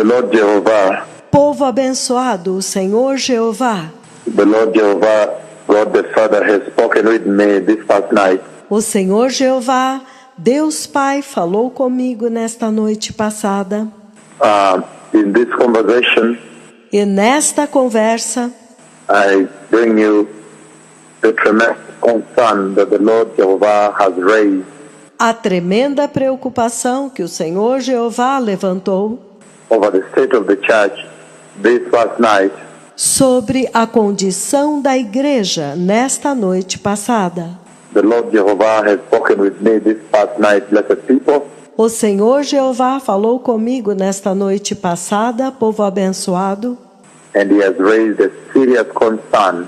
The Lord Jehovah, Povo abençoado, o Senhor Jeová. the Lord Jehovah, God the Father has spoken with me this past night. O Senhor Jeová, Deus Pai, falou comigo nesta noite passada. In this conversation, E nesta conversa, I bring you the tremendous concern that the Lord Jehovah has raised a tremenda preocupação que o Senhor Jeová levantou over the state of the church this past night. sobre a condição da igreja nesta noite passada. The Lord Jehovah has spoken with me this past night, blessed people. O Senhor Jeová falou comigo nesta noite passada, povo abençoado, And he has raised a serious concern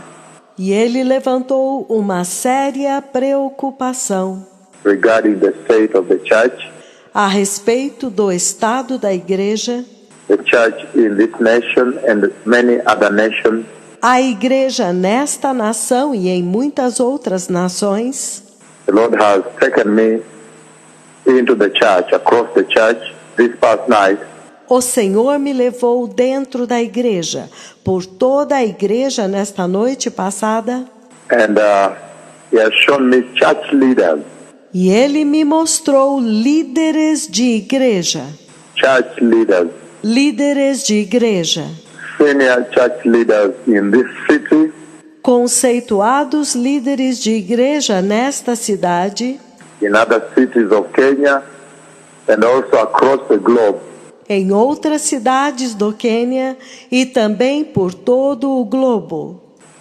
e ele levantou uma séria preocupação regarding the state of the church, a respeito do estado da igreja, the church in this nation and many other nations. a igreja nesta nação e em muitas outras nações. The Lord has taken me into the church, across the church, this past night, O Senhor me levou dentro da igreja, por toda a igreja nesta noite passada, and he has shown me church leaders, e Ele me mostrou líderes de igreja, church leaders, líderes de igreja, senior church leaders in this city, conceituados líderes de igreja nesta cidade, in other cities of Kenya, and also across the globe. em outras cidades do Quênia e também por todo o globo.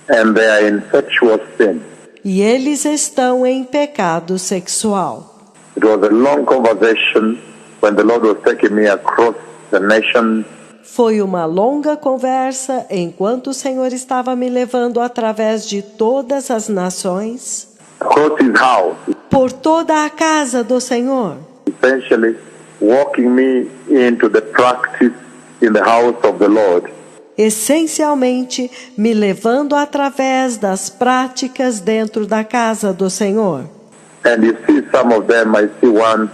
And they are in sexual sin. E eles estão em pecado sexual. It was a long conversation when the Lord was taking me across the nation. Foi uma longa conversa enquanto o Senhor estava me levando através de todas as nações, Across his house, por toda a casa do Senhor, essentially walking me into the practice in the house of the Lord. essencialmente me levando através das práticas dentro da casa do Senhor. And you see some of them, I see one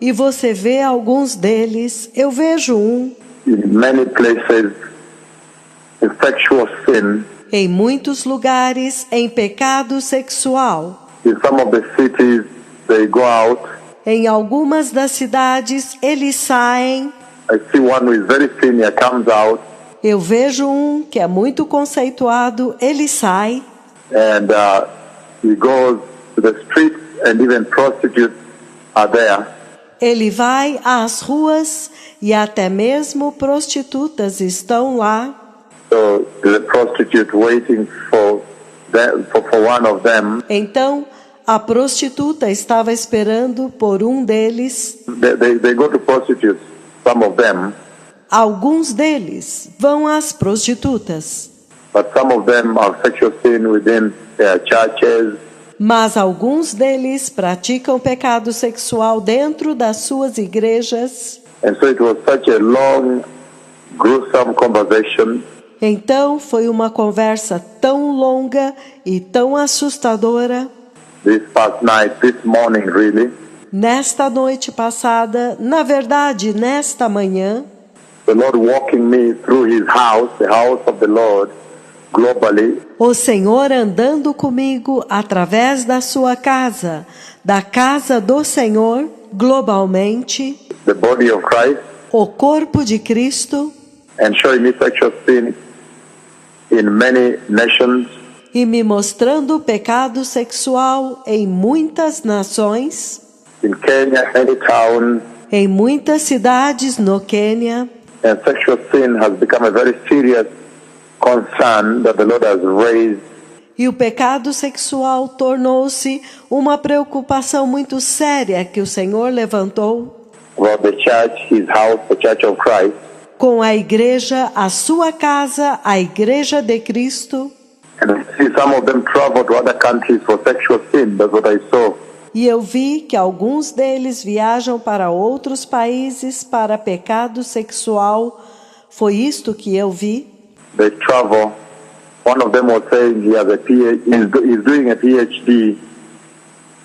E você vê alguns deles, eu vejo um, in many places in sexual sin. em muitos lugares em pecado sexual. In some of the cities, they go out. Em algumas das cidades, eles saem. I see one who is very senior comes out, Eu vejo um que é muito conceituado, ele sai and he goes to the streets, and even prostitutes are there. ele vai às ruas e até mesmo prostitutas estão lá. So the prostitute waiting for one of them. Então, a prostituta estava esperando por um deles. They go to prostitutes, some of them, Alguns deles vão às prostitutas, but some of them are sexual sin within their churches. mas alguns deles praticam pecado sexual dentro das suas igrejas. And so it was such a long, gruesome conversation. Então, foi uma conversa tão longa e tão assustadora. This past night, this morning really, Nesta noite passada, na verdade, nesta manhã, the Lord walking me through his house, the house of the Lord, globally, o Senhor andando comigo através da sua casa, da casa do Senhor, globalmente, the body of Christ, o corpo de Cristo, and showing me sexual sin in many nations, e me mostrando o pecado sexual em muitas nações, in Kenya, many towns, em muitas cidades no Quênia, and sexual sin has become a very serious concern that the Lord has raised. e o pecado sexual tornou-se uma preocupação muito séria que o Senhor levantou About the church, his house, the church of Christ, com a igreja, a sua casa, a igreja de Cristo. and I see some of them travel to other countries for sexual sin. That's what I saw. E eu vi que alguns deles viajam para outros países para pecado sexual. Foi isto que eu vi. They travel. One of them was saying he has he's doing a PhD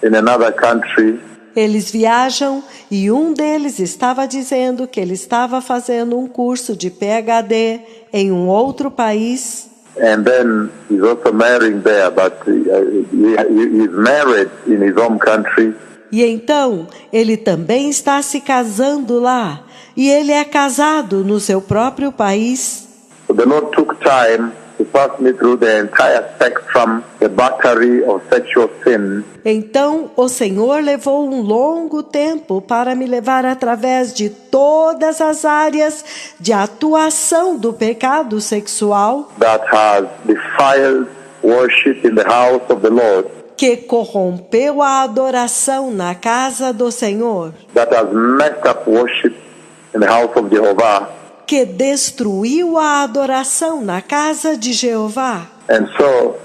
in another country. Eles viajam e um deles estava dizendo que ele estava fazendo um curso de PhD em um outro país. And then he's also marrying there, but he's married in his home country. E então ele também está se casando lá. E ele é casado no seu próprio país. So the Lord took time to pass me through the entire spectrum, the battery of sexual sin. Então o Senhor levou um longo tempo para me levar através de todas as áreas de atuação do pecado sexual That has defiled worship in the house of the Lord, que corrompeu a adoração na casa do Senhor, that has messed up worship in the house of Jehovah. que destruiu a adoração na casa de Jeová. And so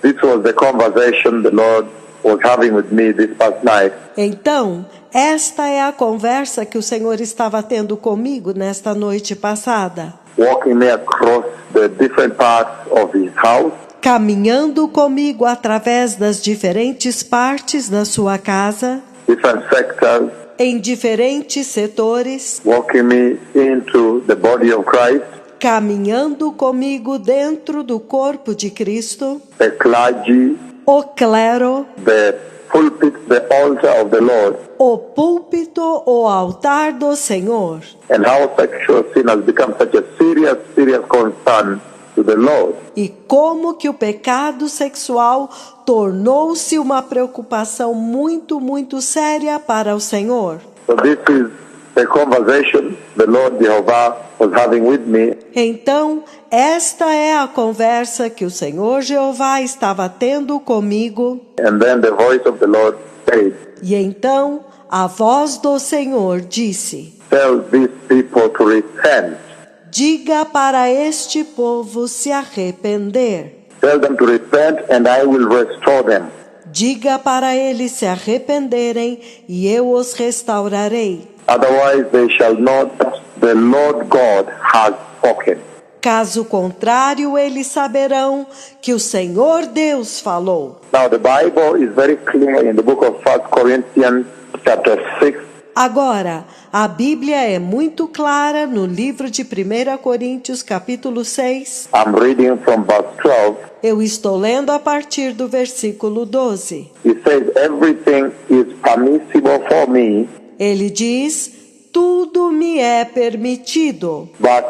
this was the conversation the Lord was having with me this past night. Então, esta é a conversa que o Senhor estava tendo comigo nesta noite passada, Walking me across the different parts of his house, caminhando comigo através das diferentes partes da sua casa, different sectors, em diferentes setores, walking me into the body of Christ, caminhando comigo dentro do corpo de Cristo, the clergy, o clero, the pulpit, the altar of the Lord, o púlpito, o altar do Senhor. and how sexual sin has become such a serious concern to the Lord. E como que o pecado sexual tornou-se uma preocupação muito séria para o Senhor. So this is the conversation the Lord Jehovah was having with me. Então, esta é a conversa que o Senhor Jeová estava tendo comigo. And then the voice of the Lord said, E então, a voz do Senhor disse: tell these people to repent. diga para este povo se arrepender. Tell them to repent and I will restore them. Diga para eles se arrependerem e eu os restaurarei. Otherwise they shall know that the Lord God has spoken. Caso contrário, eles saberão que o Senhor Deus falou. Now the Bible is very clear in the book of 1 Corinthians chapter 6. Agora, a Bíblia é muito clara no livro de 1 Coríntios capítulo 6. I'm reading from verse 12. Eu estou lendo a partir do versículo 12. It says, everything is permissible for me, Ele diz: tudo me é permitido, but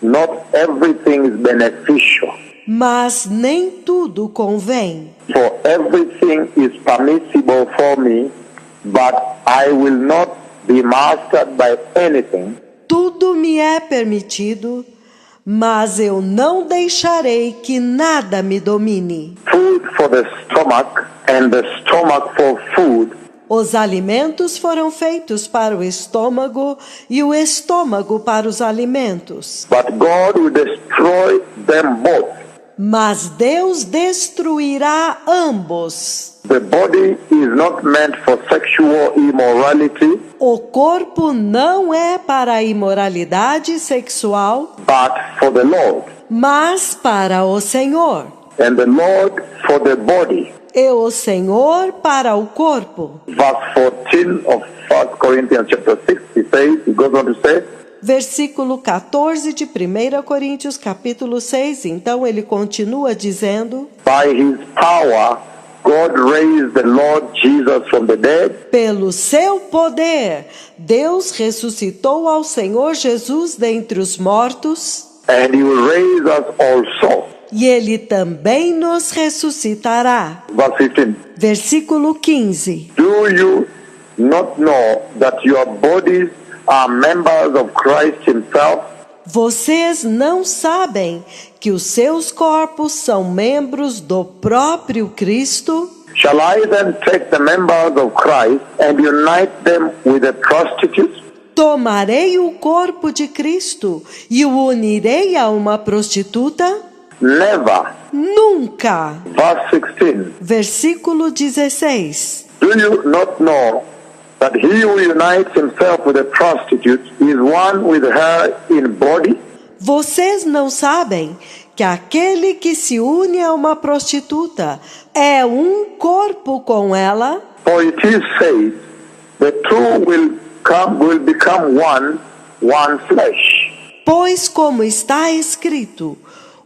not everything is beneficial. mas nem tudo convém. For everything is permissible for me, but I will not be mastered by anything. Tudo me é permitido, mas eu não deixarei que nada me domine. Food for the stomach and the stomach for food, Os alimentos foram feitos para o estômago e o estômago para os alimentos. but God will destroy them both. Mas Deus destruirá ambos. The body is not meant for sexual immorality, O corpo não é para a imoralidade sexual, but for the Lord, mas para o Senhor. and the Lord for the body. E o Senhor para o corpo. Verse 14 of 1 Corinthians chapter 6, he goes on to say, Versículo 14 de 1 Coríntios capítulo 6, então ele continua dizendo: by his power, God raised the Lord Jesus from the dead, pelo seu poder, Deus ressuscitou ao Senhor Jesus dentre os mortos, and he will raise us also. e ele também nos ressuscitará. Verse 15, Versículo 15. do you not know that your bodies are members of Christ himself? Vocês não sabem que os seus corpos são membros do próprio Cristo? Shall I then take the members of Christ and unite them with the prostitutes? Tomarei o corpo de Cristo e o unirei a uma prostituta? Never. Nunca. Verse 16, Versículo 16. do you not know that he who unites himself with a prostitute is one with her in body? Vocês não sabem que aquele que se une a uma prostituta é um corpo com ela? For it is said, The two will become one flesh. Pois, como está escrito,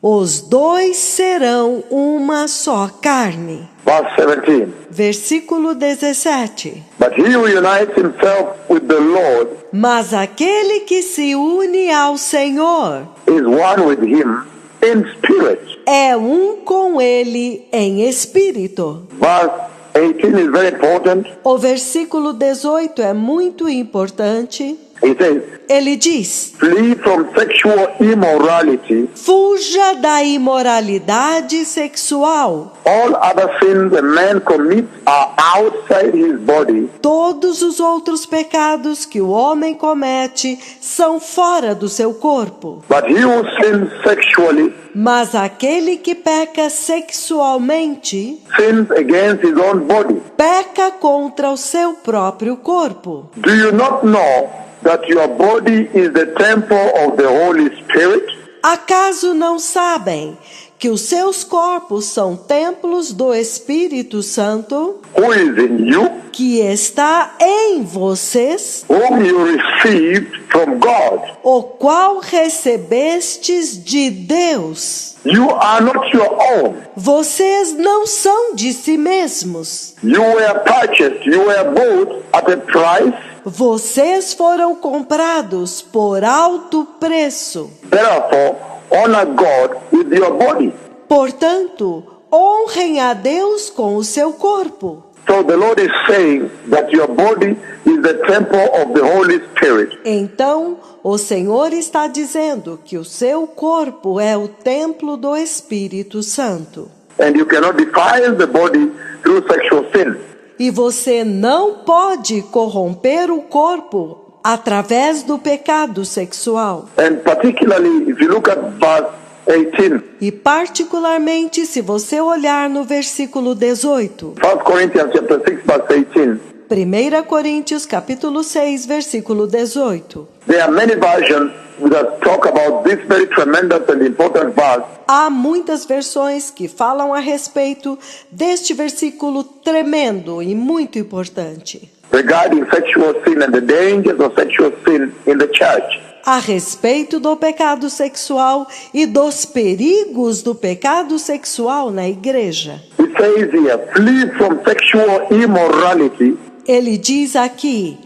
os dois serão uma só carne. Verse 17. Versículo 17. But he who unites himself with the Lord Mas aquele que se une ao Senhor is one with him in spirit. é um com ele em espírito. Verse 18 is very important. O versículo 18 é muito importante. He says, Ele diz: flee from sexual immorality. fuja da imoralidade sexual. All other sins a man commits are outside his body, Todos os outros pecados que o homem comete são fora do seu corpo. but he who sins sexually Mas aquele que peca sexualmente sins against his own body. peca contra o seu próprio corpo. Do you not know that your body is the temple of the Holy Spirit, Acaso não sabem que os seus corpos são templos do Espírito Santo, who is in you, que está em vocês, whom you received from God? o qual recebestes de Deus? You are not your own. Vocês não são de si mesmos. You were purchased, you were bought at a price. Vocês foram comprados por alto preço. Therefore, honor God with your body. Portanto, honrem a Deus com o seu corpo. So the Lord is saying that your body is the temple of the Holy Spirit. Então, o Senhor está dizendo que o seu corpo é o templo do Espírito Santo. And you cannot defile the body through sexual sin. E você não pode corromper o corpo através do pecado sexual. And particularly, if you look at verse 18, E particularmente se você olhar no versículo 18. 1 Corinthians chapter 6, verse 18, 1 Coríntios capítulo 6, versículo 18. there are many versions that talk about this very tremendous and important verse. Há muitas versões que falam a respeito deste versículo tremendo e muito importante. Regarding sexual sin and the dangers of sexual sin in the church. A respeito do pecado sexual e dos perigos do pecado sexual na igreja. It says here, flee from sexual immorality. Ele diz aqui: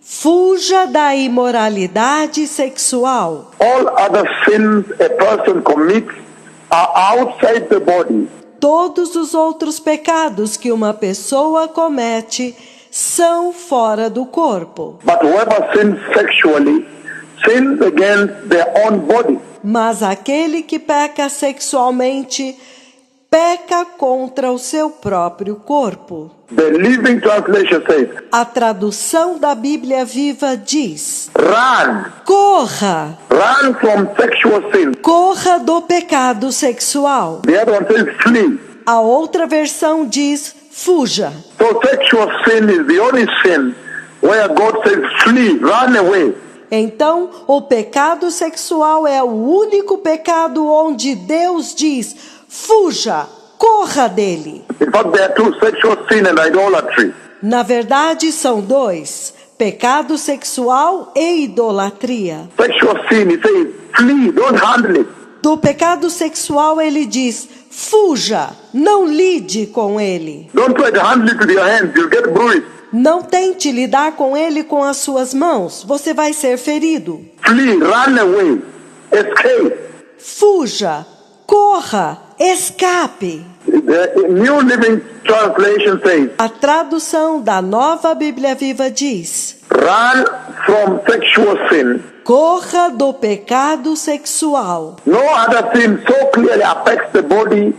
fuja da imoralidade sexual. All other sins a person commits are outside the body. Todos os outros pecados que uma pessoa comete são fora do corpo. But whoever sins sexually sins against their own body. Mas aquele que peca sexualmente peca contra o seu próprio corpo. The Living Translation says, A tradução da Bíblia Viva diz: run. corra, Run from sexual sin. corra do pecado sexual. The other one says flee. A outra versão diz: fuja. So sexual sin is the only sin where God says flee, run away. Então, o pecado sexual é o único pecado onde Deus diz: fuja, corra dele. In fact, there are two, sexual sin and idolatry. Na verdade, são dois: pecado sexual e idolatria. Sexual sin, he says, flee, don't handle it. Do pecado sexual, ele diz: fuja, não lide com ele. Don't try to handle it with your hands, you'll get bruised. Não tente lidar com ele com as suas mãos, você vai ser ferido. Flee, run away, escape. Fuja, corra, escape. The New Living Translation says, A tradução da Nova Bíblia Viva diz: run from sexual sin. corra do pecado sexual. No other sin so clearly affects the body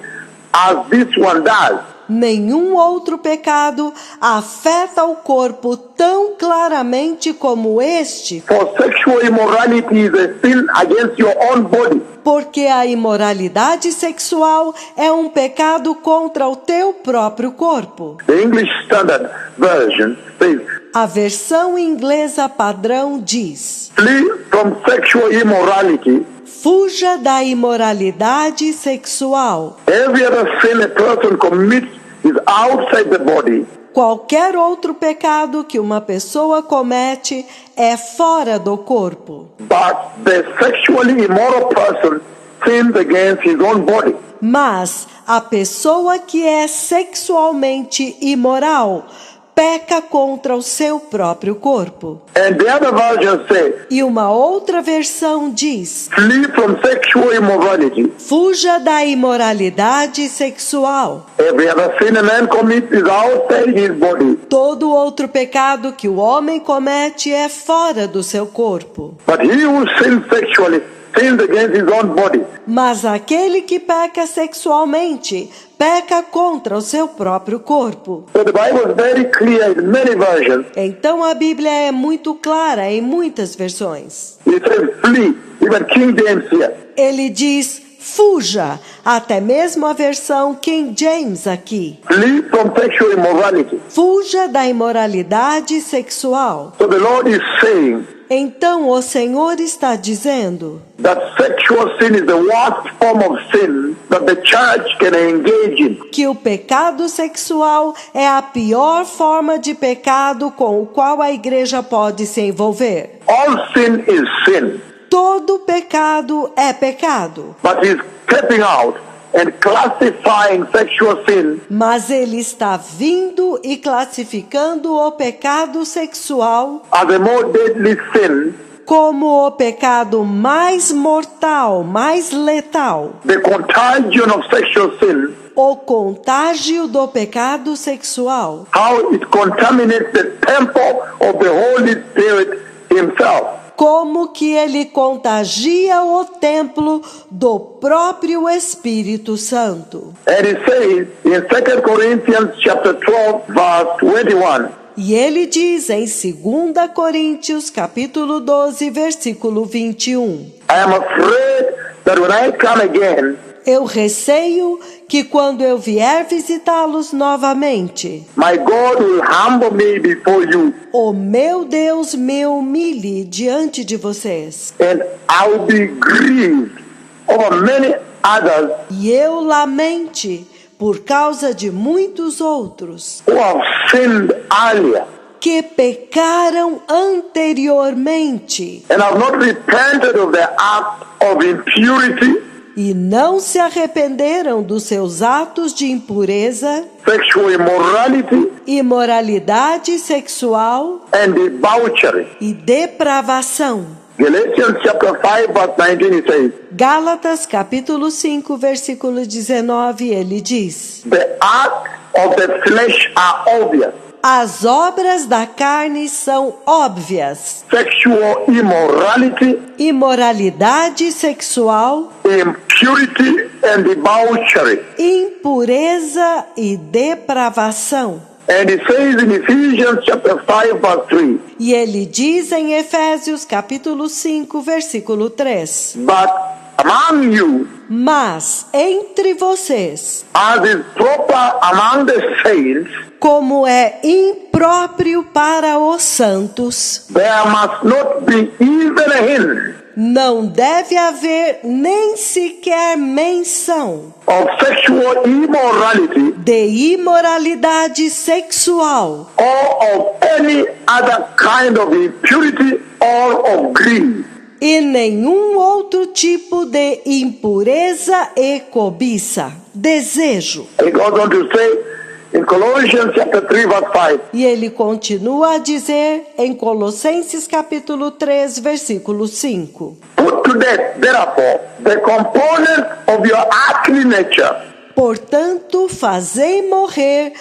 as this one does. Nenhum outro pecado afeta o corpo tão claramente como este, For sexual immorality is a sin against your own body. porque a imoralidade sexual é um pecado contra o teu próprio corpo. The English Standard Version says, A versão inglesa padrão diz: flee from sexual immorality. fuja da imoralidade sexual. Every other sin a person commits is outside the body. Qualquer outro pecado que uma pessoa comete é fora do corpo. But the sexually immoral person sins against his own body. Mas a pessoa que é sexualmente imoral peca contra o seu próprio corpo. And the other version says, E uma outra versão diz: flee from sexual immorality. fuja da imoralidade sexual. Every other sin a man commits is outside his body. Todo outro pecado que o homem comete é fora do seu corpo. But he who sins sexually sins against his own body. Mas aquele que peca sexualmente peca contra o seu próprio corpo. So the Bible is very clear in many versions. Então a Bíblia é muito clara em muitas versões. It says flee, even King James here. Ele diz fuja, até mesmo a versão King James aqui. Flee from sexual immorality. Fuja da imoralidade sexual. So the Lord is saying Então o Senhor está dizendo that sexual sin is the worst form of sin that the church can engage in. que o pecado sexual é a pior forma de pecado com o qual a igreja pode se envolver. All sin is sin, Todo pecado é pecado, but he's stepping out and classifying sexual sin mas ele está vindo e classificando o pecado sexual as a more deadly sin. como o pecado mais mortal, mais letal. The contagion of sexual sin, O contágio do pecado sexual. how it contaminates the temple of the Holy Spirit himself. Como que ele contagia o templo do próprio Espírito Santo. And it says in 2 Corinthians chapter 12 verse 21, E ele diz em 2 Coríntios capítulo 12, versículo 21. I am afraid that when I come again, Eu receio que quando eu vier visitá-los novamente, my God will humble me before you, o meu Deus me humilhe diante de vocês. and I will be grieved over many others E eu lamente por causa de muitos outros who have sinned earlier que pecaram anteriormente and have not repented of their act of impurity, e não se arrependeram dos seus atos de impureza, sexual immorality, imoralidade sexual and debauchery. e depravação. Galatians chapter 5 verse 19 it says, Gálatas capítulo 5, versículo 19, ele diz: the acts of the flesh are obvious. as obras da carne são óbvias: Sexual immorality, imoralidade sexual, impurity, and debauchery. impureza e depravação. And it says in Ephesians chapter 5 verse 3, E ele diz em Efésios capítulo 5, versículo 3: but among you, mas entre vocês, as is proper among the saints, como é impróprio para os santos, there must not be even a hint não deve haver nem sequer menção of sexual immorality de imoralidade sexual or of any other kind of impurity or of greed. e nenhum outro tipo de impureza e cobiça, desejo. He goes on to say in Colossians chapter 3 verse 5, E ele continua a dizer em Colossenses capítulo 3, versículo 5: put to death, therefore, the components of your earthly nature, portanto, fazei morrer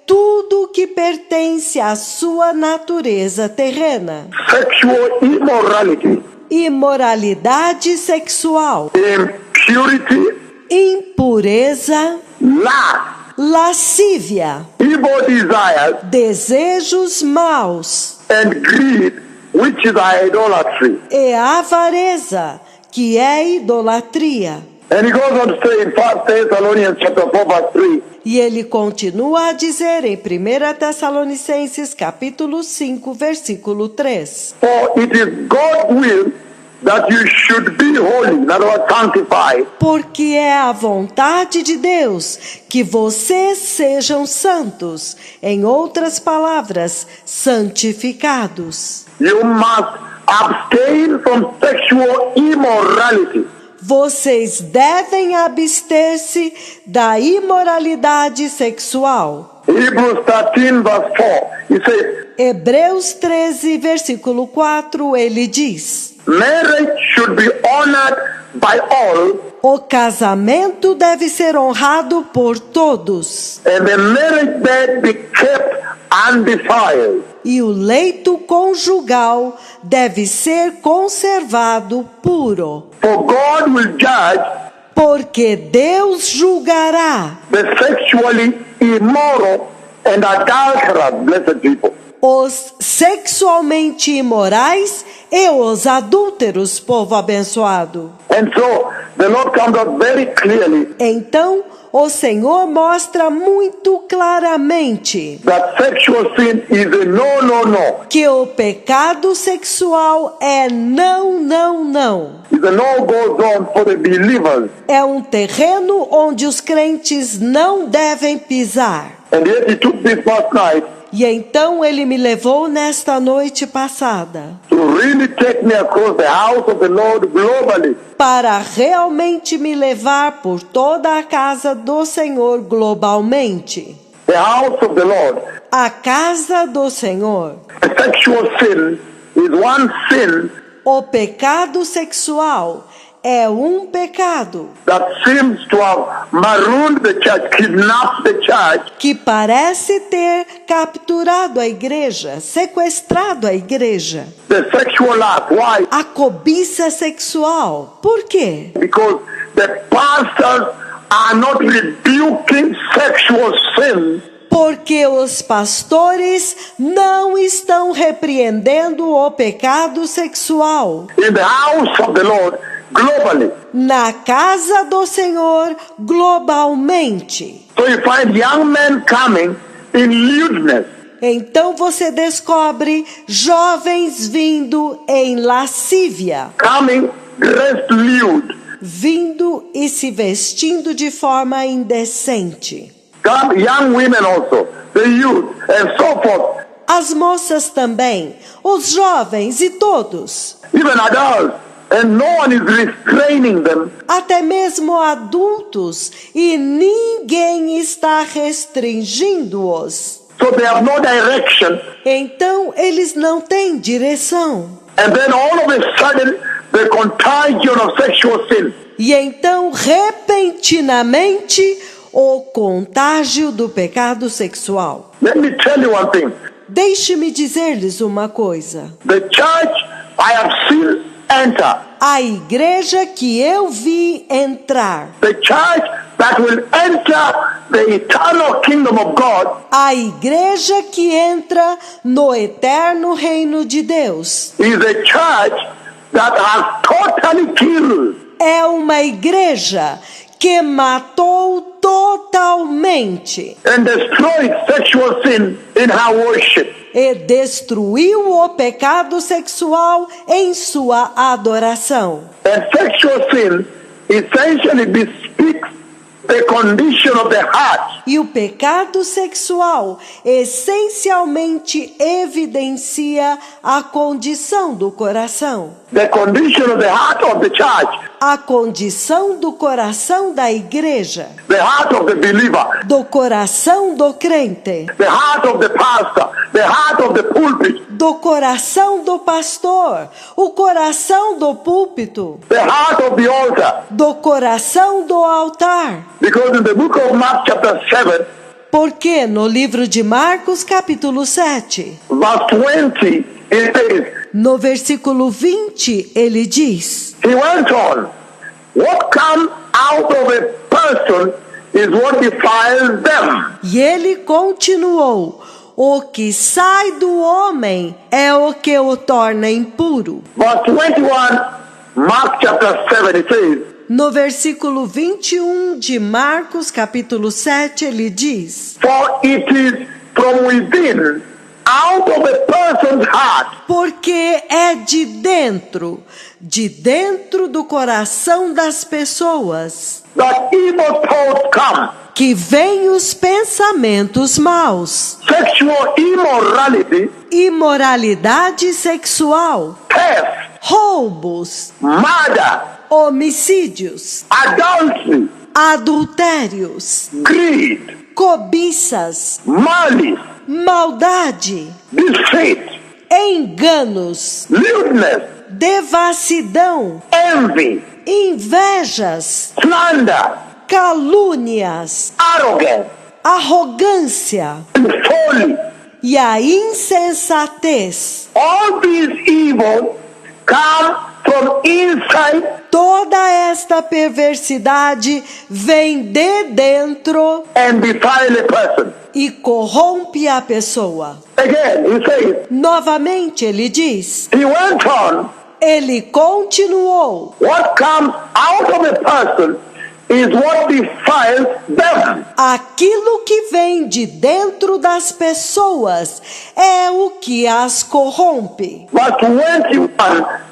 tudo que pertence à sua natureza terrena: sexual immorality, imoralidade sexual, impurity, impureza, lust, lascívia, evil desires, desejos maus and greed, which is idolatry. e avareza, que é idolatria. And he goes on to say in 1 Thessalonians chapter 4 verse 3, E ele continua a dizer em 1 Tessalonicenses capítulo 5, versículo 3: for it is God's will that you should be holy, in other words, sanctified. Porque é a vontade de Deus que vocês sejam santos. Em outras palavras, santificados. You must abstain from sexual immorality. Vocês devem abster-se da imoralidade sexual. Hebrews 13 verse 4, it says, Hebreus 13, versículo 4, ele diz: marriage should be honored by all, o casamento deve ser honrado por todos, and the marriage bed be kept undefiled. e o leito conjugal deve ser conservado puro, For God will judge porque Deus julgará the sexually immoral and adulterous, blessed people. os sexualmente imorais e os adúlteros, povo abençoado. And so the Lord comes out very clearly Então, o Senhor mostra muito claramente that sexual sin is a no, no, no. que o pecado sexual é não, não, não. It's a no-go zone for the believers. É um terreno onde os crentes não devem pisar. And yet he took this last night E então ele me levou nesta noite passada to really take me across the house of the Lord globally. para realmente me levar por toda a casa do Senhor globalmente. The house of the Lord. A casa do Senhor. The sexual sin is one sin O pecado sexual é um pecado that seems to have marooned the church, kidnapped the church, que parece ter capturado a igreja, sequestrado a igreja. the sexual act. Why? A cobiça sexual. Por quê? Because the pastors are not rebuking sexual sin. Porque os pastores não estão repreendendo o pecado sexual In the house of the Lord globally. na casa do Senhor globalmente. So you find young men coming in lewdness. Então você descobre jovens vindo em lascívia, Coming dressed lewd. vindo e se vestindo de forma indecente. Come young women also, the youth, and so forth. As moças também, os jovens e todos, Even adults. And no one is restraining them. até mesmo adultos, e ninguém está restringindo-os. So they have no direction. Então eles não têm direção. And then all of a sudden, the contagion of sexual sin. E então, repentinamente, o contágio do pecado sexual. Let me tell you one thing. Deixe-me dizer-lhes uma coisa. The church I have seen enter. A igreja que eu vi entrar, The church that will enter the eternal kingdom of God a igreja que entra no eterno reino de Deus, is a church that has totally killed é uma igreja que matou totalmente and destroyed sexual sin in her worship. e destruiu o pecado sexual em sua adoração. And sexual sin essentially bespeaks the condition of the heart. E o pecado sexual essencialmente evidencia a condição do coração. The condition of the heart of the church, A condição do coração da igreja, the heart of the believer, do coração do crente, the heart of the pastor, the heart of the pulpit, do coração do pastor, o coração do púlpito, the heart of the altar. do coração do altar. Because in the book of Mark chapter 7, Porque no livro de Marcos, capítulo 7, verse 20, it says, no versículo 20, ele diz: he went on, what comes out of a person is what defiles them. E ele continuou: o que sai do homem é o que o torna impuro. Verse 21, Mark chapter 7, it says, No versículo 21 de Marcos, capítulo 7, ele diz: for it is from within, out of a person's heart Porque é de dentro do coração das pessoas, that evil thoughts come. que vêm os pensamentos maus, Sexual immorality, imoralidade sexual, theft, roubos, murder, homicídios, adultery, adultérios, greed, cobiças, malice, maldade, deceit, enganos, lewdness, devassidão, envy, invejas, slander, calúnias, arrogance, arrogância and folly. e a insensatez. All these evils come from inside Toda esta perversidade vem de dentro and defile a person. e corrompe a pessoa. Again, he says, Novamente ele diz, he went on, ele continuou, what comes out of a person is what defiles them. aquilo que vem de dentro das pessoas é o que as corrompe. Verse 21,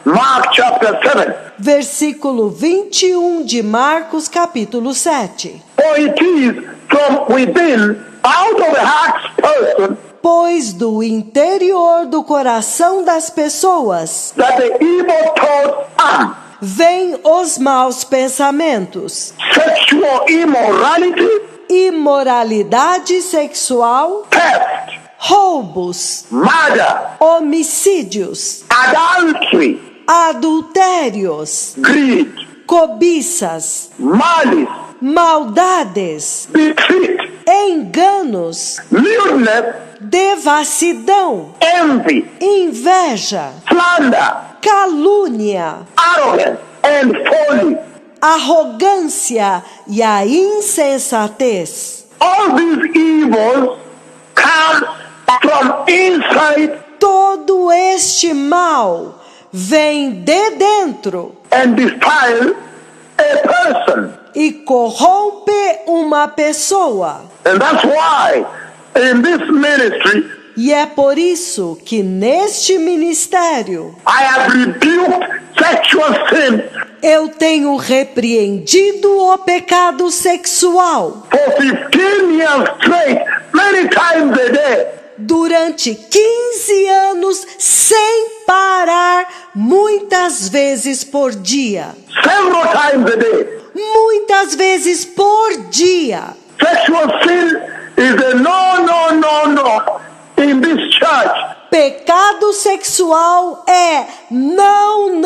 Mark chapter 7. Versículo 21 de Marcos, capítulo 7. For it is from within, out of a heart's person, Pois do interior do coração das pessoas that the evil thoughts come. vêm os maus pensamentos, Sexual immorality, imoralidade sexual, theft, roubos, murder, homicídios, adultery, adultérios, greed, cobiças, malice, maldades, deceit, enganos, lewdness, devassidão, envy, inveja, slander, calúnia, arrogance, and folly. arrogância e a insensatez. All these evils come from inside Todo este mal vem de dentro and defile a person. e corrompe uma pessoa. And that's why in this ministry E é por isso que neste ministério I have rebuked sexual sin eu tenho repreendido o pecado sexual for 15 years straight, many times a day. durante 15 anos sem parar, muitas vezes por dia. Several times a day. Muitas vezes por dia. Sexual sin is a no in this church. Pecado sexual é não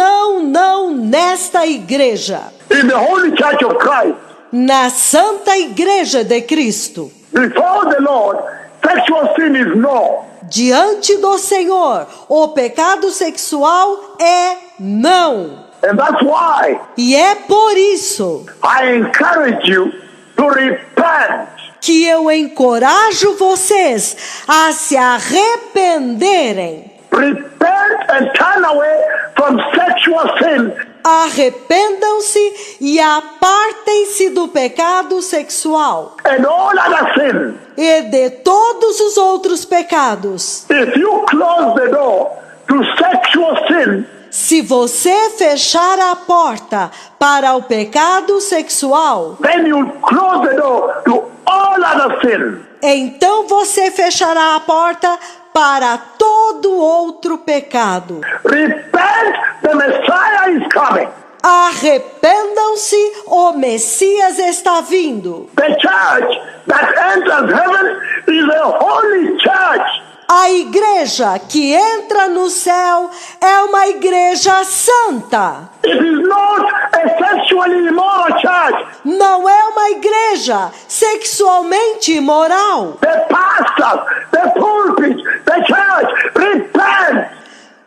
nesta igreja. In the Holy Church of Christ. Na Santa Igreja de Cristo. Before the Lord, sexual sin is no. Diante do Senhor, o pecado sexual é não. And that's why E é por isso I encourage you to repent. que eu encorajo vocês a se arrependerem. Repent and turn away from sexual sin. Arrependam-se e apartem-se do pecado sexual And all other sin. e de todos os outros pecados. If you close the door to sexual sin, Se você fechar a porta para o pecado sexual, then you close the door to all other sin. então você fechará a porta para todo outro pecado. Repent, the Messiah is coming. Arrependam-se, o Messias está vindo. The church that enters heaven is a holy church. A igreja que entra no céu é uma igreja santa. It is not a sexually immoral church. Não é uma igreja sexualmente imoral. The pastors, the pulpit, the church, repent.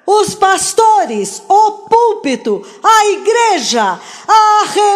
Os pastores, o púlpito, a igreja,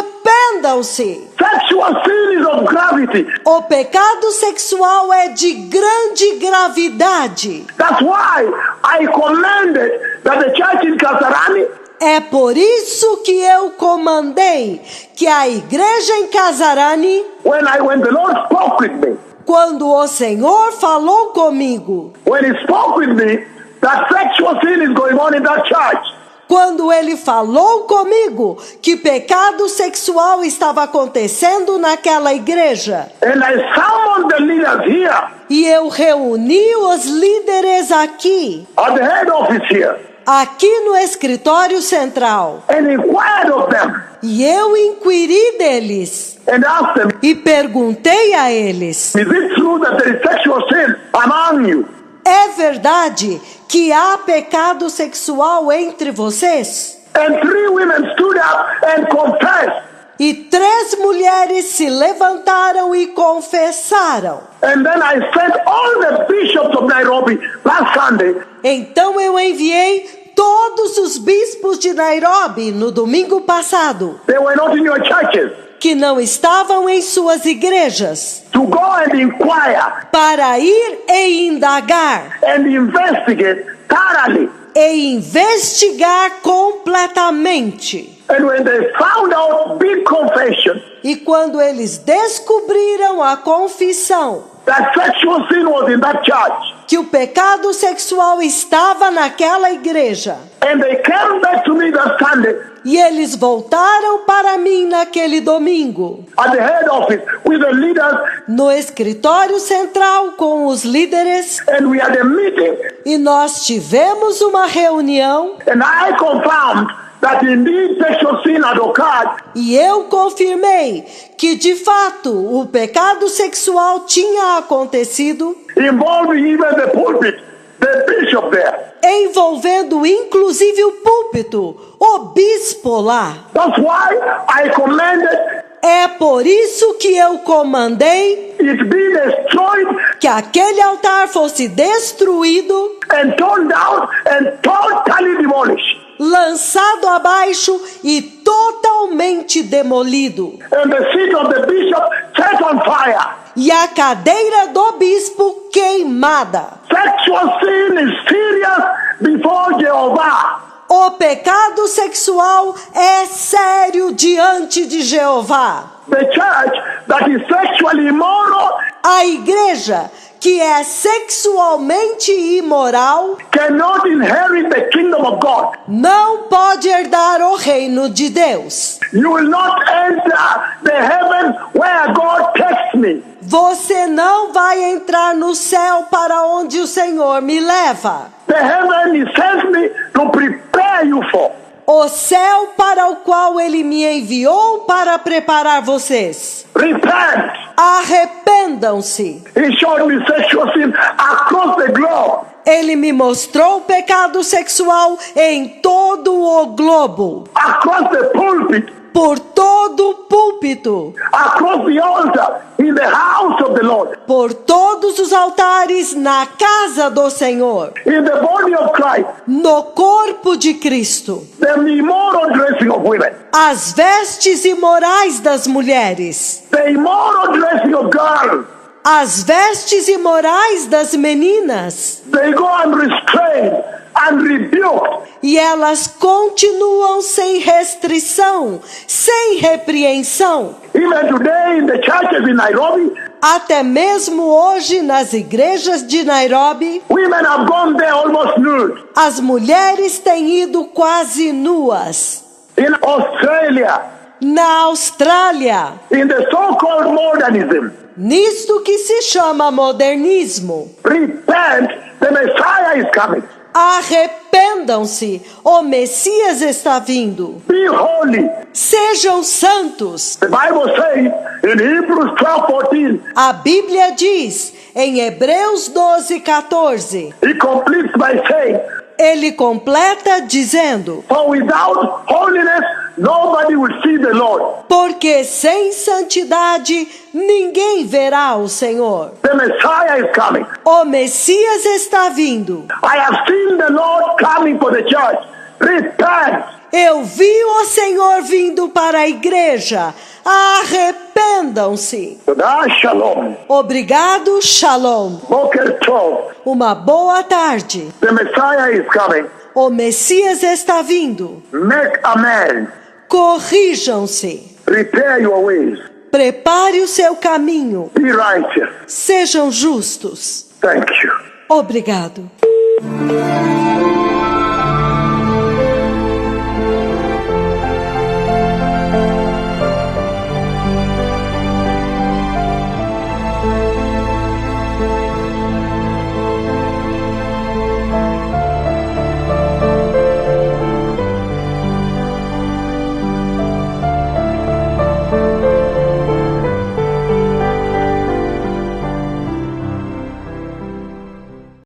arrependam-se. Sexual sin is of gravity. O pecado sexual é de grande gravidade. That's why I commanded that the church in Kasarani, É por isso que eu comandei que a igreja em Kasarani, when the Lord spoke with me, quando o Senhor falou comigo, when he spoke with me, that sexual sin is going on in that church. quando ele falou comigo que pecado sexual estava acontecendo naquela igreja. And I summoned the leaders here, E eu reuni os líderes aqui, at the head office here, aqui no escritório central. and inquired of them, E eu inquiri deles and asked them, e perguntei a eles: is it true that there is sexual sin among you? é verdade que há pecado sexual entre vocês? And 3 women stood up and confessed. E 3 mulheres se levantaram e confessaram. And then I sent all the bishops of Nairobi last Sunday Então eu enviei todos os bispos de Nairobi no domingo passado, they were not in your churches, que não estavam em suas igrejas, to go and inquire para ir e indagar and investigate thoroughly. e investigar completamente. And when they found out big confession E quando eles descobriram a confissão that sexual sin was in that church, que o pecado sexual estava naquela igreja, and they came back to me that Sunday e eles voltaram para mim naquele domingo, at the head office with the leaders, no escritório central com os líderes, and we had a meeting, e nós tivemos uma reunião, and I confirmed that indeed sexual sin had occurred, e eu confirmei que de fato o pecado sexual tinha acontecido, involving even the pulpit, the bishop there. envolvendo inclusive o púlpito, o bispo lá. That's why I commanded É por isso que eu comandei it be destroyed que aquele altar fosse destruído, and torn down and totally demolished. lançado abaixo e totalmente demolido. And the seat of the bishop set on fire. E a cadeira do bispo queimada. Sexual sin is serious before Jehovah. O pecado sexual é sério diante de Jeová. The church that is sexually immoral A igreja que é sexualmente imoral cannot inherit the kingdom of God. não pode herdar o reino de Deus. You will not enter the heaven where God takes me. Você não vai entrar no céu para onde o Senhor me leva. The heaven He sends me to prepare you for. O céu para o qual Ele me enviou para preparar vocês. Repent. Arrependam-se. He showed me sexual sin across the globe. Ele me mostrou o pecado sexual em todo o globo, Across the pulpit, por todo o púlpito, across the altar, in the house of the Lord, por todos os altares na casa do Senhor, in the body of Christ, no corpo de Cristo, the immoral dressing of women, as vestes imorais das mulheres, the immoral dressing of girls. as vestes imorais das meninas, They go unrestrained and rebuked. e elas continuam sem restrição, sem repreensão. Even today in the churches in Nairobi, Até mesmo hoje nas igrejas de Nairobi, women have gone there almost nude. as mulheres têm ido quase nuas. In Australia, Na Austrália, in the so-called modernism, nisto que se chama modernismo. repent, the Messiah is coming. Arrependam-se, o Messias está vindo. Be holy. Sejam santos. The Bible says in Hebrews 12:14, A Bíblia diz em Hebreus 12:14, He completes by saying, ele completa dizendo: for without holiness, nobody will see the Lord. porque sem santidade ninguém verá o Senhor. The Messiah is coming. O Messias está vindo. I have seen the Lord coming for the church. Repent. Eu vi o Senhor vindo para a igreja. Arrependam-se. Todah Shalom. Obrigado, Shalom. Boker Tov. Uma boa tarde. The Messiah is coming. O Messias está vindo. Make amends. Corrijam-se. Repair your ways. Prepare o seu caminho. Be righteous. Sejam justos. Thank you. Obrigado.